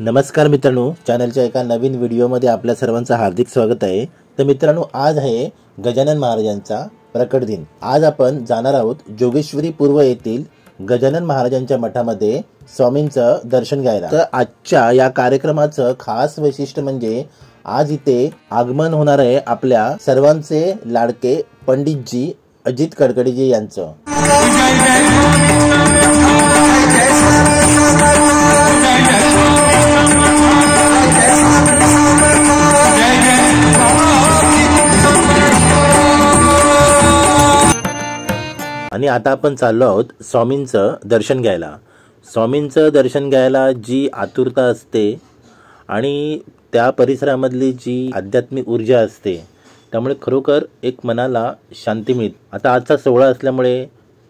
नमस्कार मित्रांनो, चॅनलच्या एका नवीन व्हिडिओमध्ये आपल्या सर्वांचं हार्दिक स्वागत आहे। तर मित्रांनो, आज आहे गजानन महाराजांचा प्रकट दिन। आज आपण जाणार आहोत जोगेश्वरी पूर्व येथील गजानन महाराजांच्या मठामध्ये स्वामींचं दर्शन घ्यायला। तर आजच्या या कार्यक्रमाचं खास वैशिष्ट्य म्हणजे आज इथे आगमन होणार आहे आपल्या सर्वांचे लाडके पंडितजी अजित कडकडीजी यांचं। आणि आता आपण चाललो आहोत स्वामींचं दर्शन घ्यायला। स्वामींचं दर्शन घ्यायला जी आतुरता असते आणि त्या परिसरामधली जी आध्यात्मिक ऊर्जा असते, त्यामुळे खरोखर एक मनाला शांती मिळते। आता आजचा सोहळा असल्यामुळे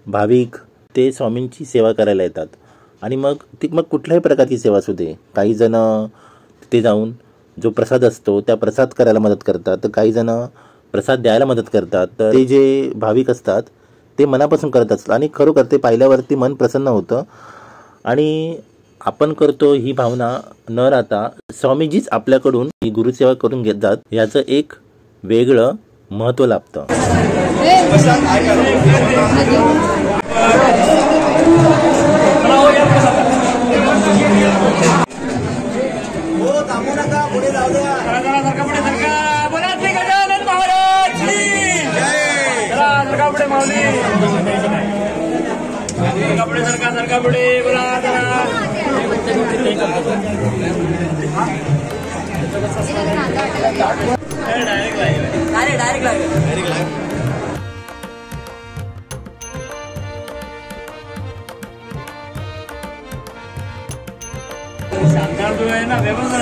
भाविक ते स्वामींची सेवा करायला येतात आणि मग कुठल्याही प्रकारची सेवा असू दे, काही जण तिथे जाऊन जो प्रसाद असतो त्या प्रसाद करायला मदत करतात, तर काही जण प्रसाद द्यायला मदत करतात। तर ते जे भाविक असतात ते मनापासून करत असतात आणि खरोखर ते पाहिल्यावरती मन प्रसन्न होतं आणि आपण करतो ही भावना न राहता स्वामीजीच आपल्याकडून ही गुरुसेवा करून घेतात, याचं एक वेगळं महत्त्व लाभतं। कपड़े सरका बड़े बोला डायरेक्ट शानदार जो है ना व्यवस्था